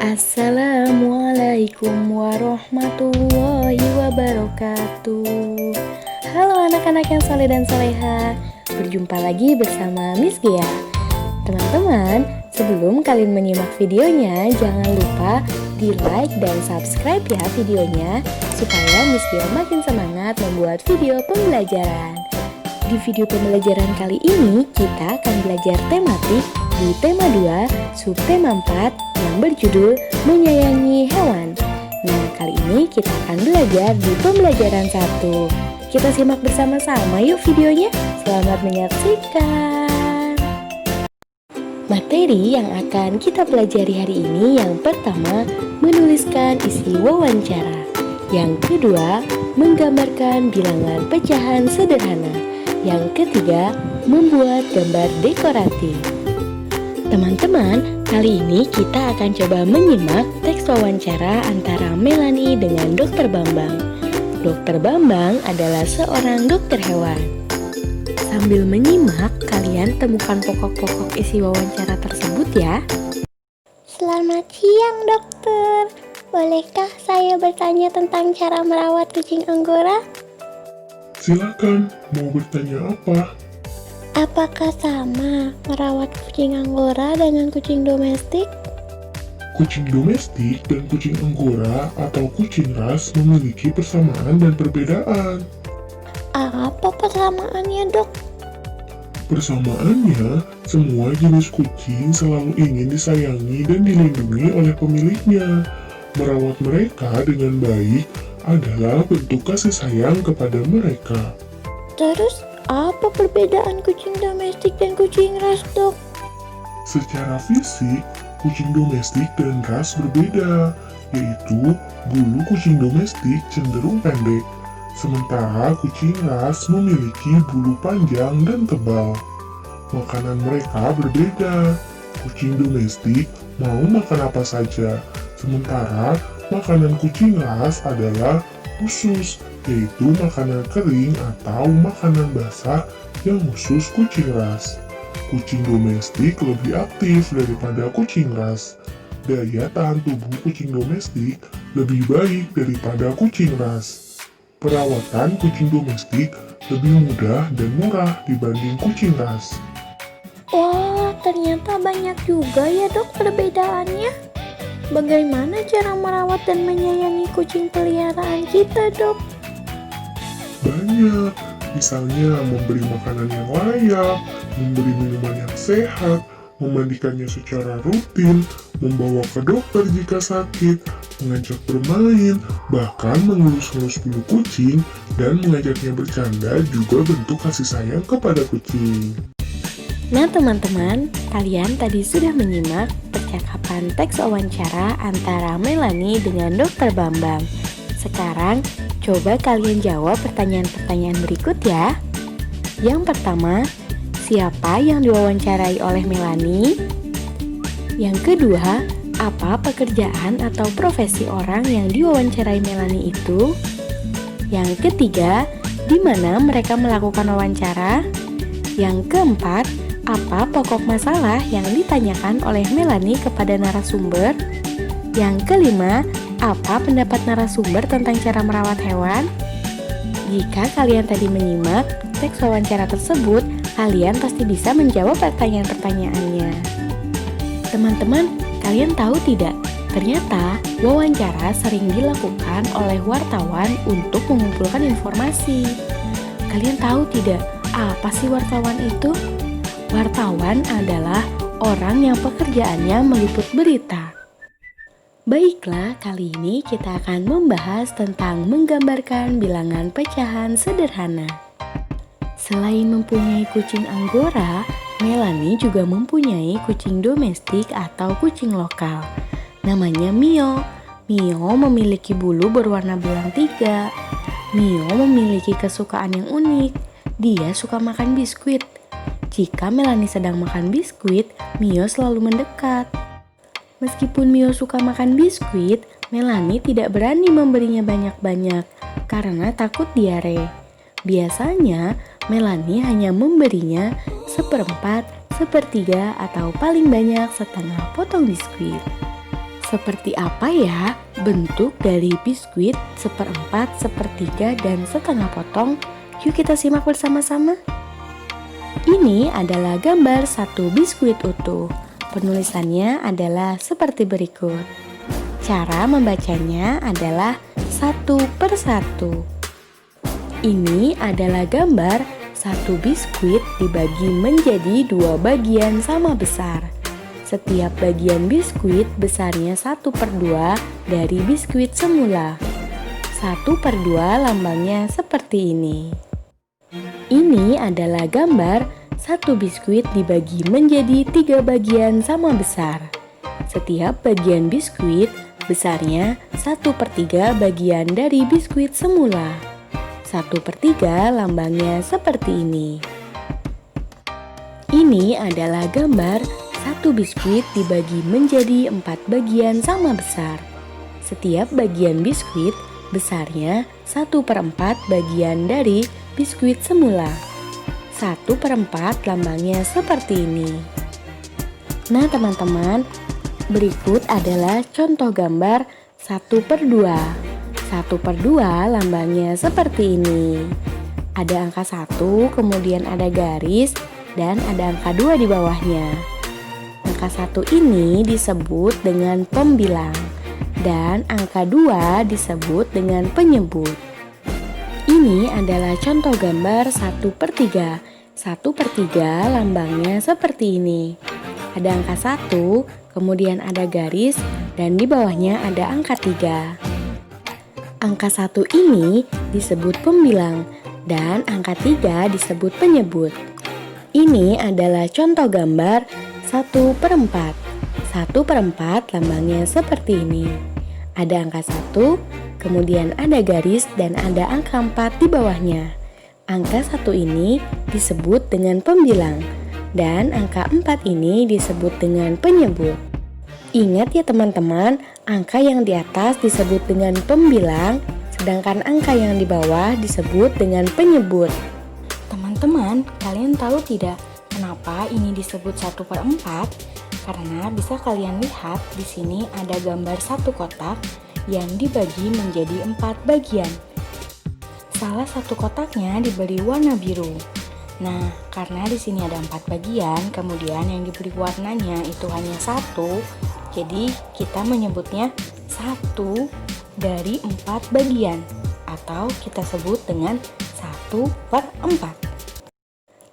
Assalamualaikum warahmatullahi wabarakatuh. Halo anak-anak yang soleh dan soleha, berjumpa lagi bersama Miss Gea. Teman-teman, sebelum kalian menyimak videonya, jangan lupa di like dan subscribe ya videonya, supaya Miss Gea makin semangat membuat video pembelajaran. Di video pembelajaran kali ini, kita akan belajar tematik di tema 2, subtema 4 yang berjudul Menyayangi Hewan. Nah, kali ini kita akan belajar di pembelajaran 1. Kita simak bersama-sama yuk videonya. Selamat menyaksikan. Materi yang akan kita pelajari hari ini, yang pertama, menuliskan isi wawancara. Yang kedua, menggambarkan bilangan pecahan sederhana. Yang ketiga, membuat gambar dekoratif. Teman-teman, kali ini kita akan coba menyimak teks wawancara antara Melanie dengan Dr. Bambang. Dr. Bambang adalah seorang dokter hewan. Sambil menyimak, kalian temukan pokok-pokok isi wawancara tersebut ya. Selamat siang, dokter. Bolehkah saya bertanya tentang cara merawat kucing Anggora? Silakan, mau bertanya apa? Apakah sama merawat kucing Anggora dengan kucing domestik? Kucing domestik dan kucing Anggora atau kucing ras memiliki persamaan dan perbedaan. Apa persamaannya, dok? Persamaannya, semua jenis kucing selalu ingin disayangi dan dilindungi oleh pemiliknya. Merawat mereka dengan baik adalah bentuk kasih sayang kepada mereka. Terus, apa perbedaan kucing domestik dan kucing ras, dok? Secara fisik, kucing domestik dan ras berbeda, yaitu bulu kucing domestik cenderung pendek, sementara kucing ras memiliki bulu panjang dan tebal. Makanan mereka berbeda. Kucing domestik mau makan apa saja, sementara makanan kucing ras adalah khusus, yaitu makanan kering atau makanan basah yang khusus kucing ras. Kucing domestik lebih aktif daripada kucing ras. Daya tahan tubuh kucing domestik lebih baik daripada kucing ras. Perawatan kucing domestik lebih mudah dan murah dibanding kucing ras. Wah, ternyata banyak juga ya, dok, perbedaannya. Bagaimana cara merawat dan menyayangi kucing peliharaan kita, dok? Banyak, misalnya memberi makanan yang layak, memberi minuman yang sehat, memandikannya secara rutin, membawa ke dokter jika sakit, mengajak bermain, bahkan mengelus-elus bulu kucing, dan mengajaknya bercanda juga bentuk kasih sayang kepada kucing. Nah teman-teman, kalian tadi sudah menyimak percakapan teks wawancara antara Melanie dengan Dr. Bambang. Sekarang, coba kalian jawab pertanyaan-pertanyaan berikut ya. Yang pertama, siapa yang diwawancarai oleh Melanie? Yang kedua, apa pekerjaan atau profesi orang yang diwawancarai Melanie itu? Yang ketiga, di mana mereka melakukan wawancara? Yang keempat, apa pokok masalah yang ditanyakan oleh Melanie kepada narasumber? Yang kelima, apa pendapat narasumber tentang cara merawat hewan? Jika kalian tadi menyimak teks wawancara tersebut, kalian pasti bisa menjawab pertanyaan-pertanyaannya. Teman-teman, kalian tahu tidak? Ternyata wawancara sering dilakukan oleh wartawan untuk mengumpulkan informasi. Kalian tahu tidak, apa sih wartawan itu? Wartawan adalah orang yang pekerjaannya meliput berita. Baiklah, kali ini kita akan membahas tentang menggambarkan bilangan pecahan sederhana. Selain mempunyai kucing Anggora, Melanie juga mempunyai kucing domestik atau kucing lokal. Namanya Mio. Mio memiliki bulu berwarna belang 3. Mio memiliki kesukaan yang unik. Dia suka makan biskuit. Jika Melanie sedang makan biskuit, Mio selalu mendekat. Meskipun Mio suka makan biskuit, Melanie tidak berani memberinya banyak-banyak karena takut diare. Biasanya, Melanie hanya memberinya seperempat, sepertiga, atau paling banyak setengah potong biskuit. Seperti apa ya bentuk dari biskuit seperempat, sepertiga, dan setengah potong? Yuk kita simak bersama-sama. Ini adalah gambar satu biskuit utuh. Penulisannya adalah seperti berikut. Cara membacanya adalah satu per satu. Ini adalah gambar satu biskuit dibagi menjadi dua bagian sama besar. Setiap bagian biskuit besarnya 1/2 dari biskuit semula. 1/2 lambangnya seperti ini. Ini adalah gambar satu biskuit dibagi menjadi 3 bagian sama besar. Setiap bagian biskuit besarnya 1/3 bagian dari biskuit semula. 1/3 lambangnya seperti ini. Ini adalah gambar satu biskuit dibagi menjadi 4 bagian sama besar. Setiap bagian biskuit besarnya 1/4 bagian dari biskuit semula. 1/4 lambangnya seperti ini. Nah teman-teman, berikut adalah contoh gambar 1/2. 1/2 lambangnya seperti ini. Ada angka 1, kemudian ada garis, dan ada angka 2 di bawahnya. Angka 1 ini disebut dengan pembilang, dan angka 2 disebut dengan penyebut. Ini adalah contoh gambar 1/3. 1/3 lambangnya seperti ini. Ada angka 1, kemudian ada garis, dan di bawahnya ada angka 3. Angka 1 ini disebut pembilang, dan angka 3 disebut penyebut. Ini adalah contoh gambar 1/4. 1/4 lambangnya seperti ini. Ada angka 1, kemudian ada garis, dan ada angka 4 di bawahnya. Angka 1 ini disebut dengan pembilang, dan angka 4 ini disebut dengan penyebut. Ingat ya teman-teman, angka yang di atas disebut dengan pembilang, sedangkan angka yang di bawah disebut dengan penyebut. Teman-teman, kalian tahu tidak kenapa ini disebut 1/4? Karena bisa kalian lihat di sini ada gambar satu kotak yang dibagi menjadi 4 bagian. Salah satu kotaknya diberi warna biru. Nah, karena di sini ada 4 bagian, kemudian yang diberi warnanya itu hanya 1, jadi kita menyebutnya 1 dari 4 bagian, atau kita sebut dengan 1/4.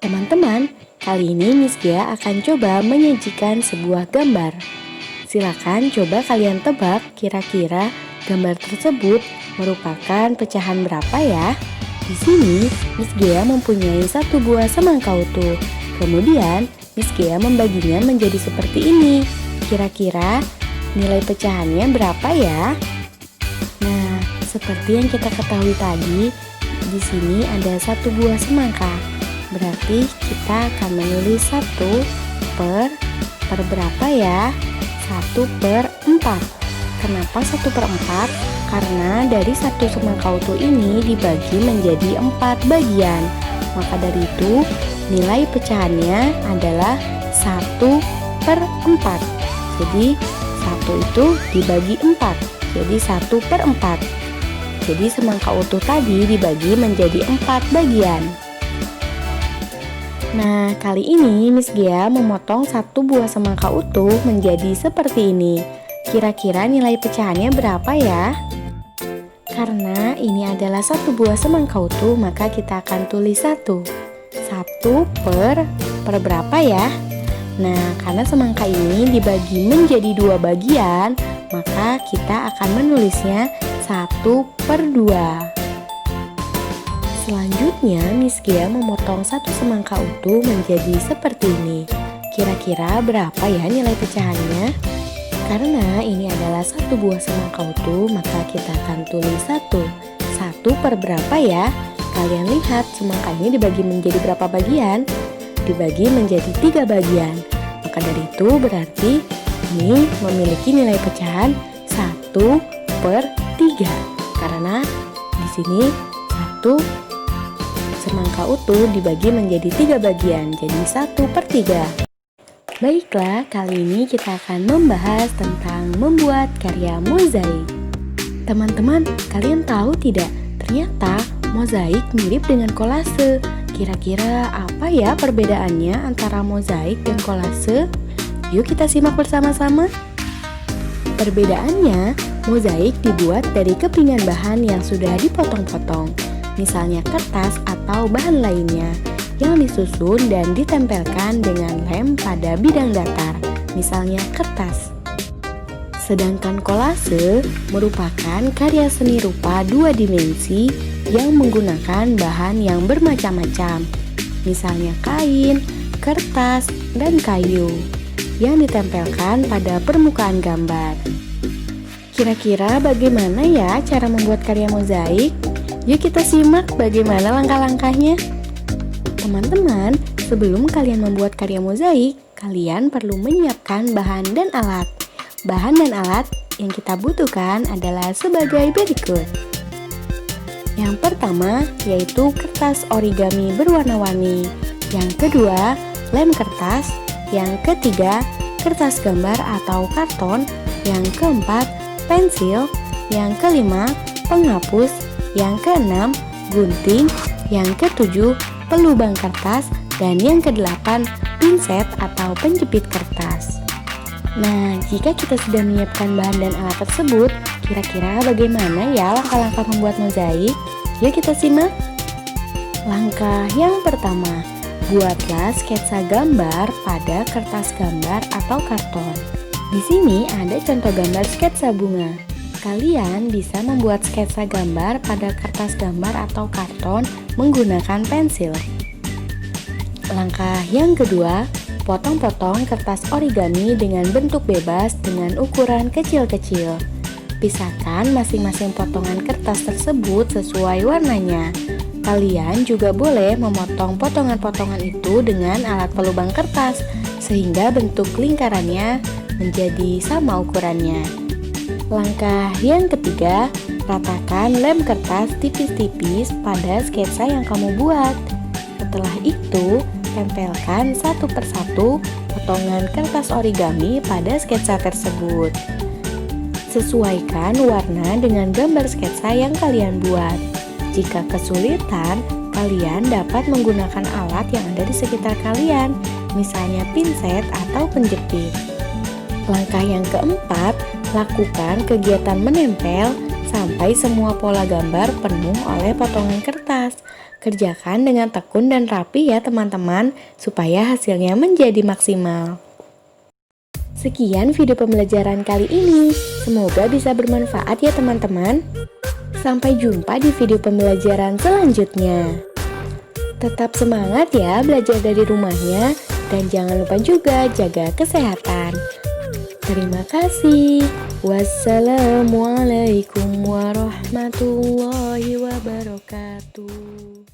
Teman-teman, kali ini Miss Gia akan coba menyajikan sebuah gambar. Silakan coba kalian tebak kira-kira gambar tersebut merupakan pecahan berapa ya? Di sini Miss Gia mempunyai satu buah semangka utuh. Kemudian Miss Gia membaginya menjadi seperti ini. Kira-kira nilai pecahannya berapa ya? Nah, seperti yang kita ketahui tadi, di sini ada satu buah semangka. Berarti kita akan menulis 1 per berapa ya? 1/4. Kenapa 1/4? Karena dari satu semangka utuh ini dibagi menjadi 4 bagian. Maka dari itu nilai pecahannya adalah 1/4. Jadi 1 itu dibagi 4, jadi 1/4. Jadi semangka utuh tadi dibagi menjadi 4 bagian. Nah, kali ini Miss Gia memotong satu buah semangka utuh menjadi seperti ini. Kira-kira nilai pecahannya berapa ya? Karena ini adalah satu buah semangka utuh, maka kita akan tulis 1. 1 per berapa ya? Nah, karena semangka ini dibagi menjadi 2 bagian, maka kita akan menulisnya 1/2. Selanjutnya, Miss Gia memotong satu semangka utuh menjadi seperti ini. Kira-kira berapa ya nilai pecahannya? Karena ini adalah satu buah semangka utuh, maka kita akan tulis 1. 1 per berapa ya? Kalian lihat semangka ini dibagi menjadi berapa bagian? Dibagi menjadi 3 bagian. Maka dari itu berarti ini memiliki nilai pecahan 1/3. Karena di sini 1 semangka utuh dibagi menjadi 3 bagian, jadi 1/3. Baiklah, kali ini kita akan membahas tentang membuat karya mozaik. Teman-teman, kalian tahu tidak? Ternyata mozaik mirip dengan kolase. Kira-kira apa ya perbedaannya antara mozaik dan kolase? Yuk kita simak bersama-sama. Perbedaannya, mozaik dibuat dari kepingan bahan yang sudah dipotong-potong, misalnya kertas atau bahan lainnya, yang disusun dan ditempelkan dengan lem pada bidang datar, misalnya kertas. Sedangkan kolase merupakan karya seni rupa dua dimensi yang menggunakan bahan yang bermacam-macam, misalnya kain, kertas, dan kayu, yang ditempelkan pada permukaan gambar. Kira-kira bagaimana ya cara membuat karya mozaik? Yuk kita simak bagaimana langkah-langkahnya. Teman-teman, sebelum kalian membuat karya mozaik, kalian perlu menyiapkan bahan dan alat. Bahan dan alat yang kita butuhkan adalah sebagai berikut. Yang pertama yaitu kertas origami berwarna-warni. Yang kedua, lem kertas. Yang ketiga, kertas gambar atau karton. Yang keempat, pensil. Yang kelima, penghapus. Yang keenam, gunting. Yang ketujuh, pelubang kertas, dan yang kedelapan, pinset atau penjepit kertas. Nah, jika kita sudah menyiapkan bahan dan alat tersebut, kira-kira bagaimana ya langkah-langkah membuat mozaik? Yuk kita simak. Langkah yang pertama, buatlah sketsa gambar pada kertas gambar atau karton. Di sini ada contoh gambar sketsa bunga. Kalian bisa membuat sketsa gambar pada kertas gambar atau karton menggunakan pensil. Langkah yang kedua, potong-potong kertas origami dengan bentuk bebas dengan ukuran kecil-kecil. Pisahkan masing-masing potongan kertas tersebut sesuai warnanya. Kalian juga boleh memotong potongan-potongan itu dengan alat pelubang kertas, sehingga bentuk lingkarannya menjadi sama ukurannya. Langkah yang ketiga, ratakan lem kertas tipis-tipis pada sketsa yang kamu buat. Setelah itu, tempelkan satu persatu potongan kertas origami pada sketsa tersebut. Sesuaikan warna dengan gambar sketsa yang kalian buat. Jika kesulitan, kalian dapat menggunakan alat yang ada di sekitar kalian, misalnya pinset atau penjepit. Langkah yang keempat, lakukan kegiatan menempel sampai semua pola gambar penuh oleh potongan kertas. Kerjakan dengan tekun dan rapi ya teman-teman, supaya hasilnya menjadi maksimal. Sekian video pembelajaran kali ini. Semoga bisa bermanfaat ya teman-teman. Sampai jumpa di video pembelajaran selanjutnya. Tetap semangat ya belajar dari rumahnya, dan jangan lupa juga jaga kesehatan. Terima kasih. Wassalamualaikum warahmatullahi wabarakatuh.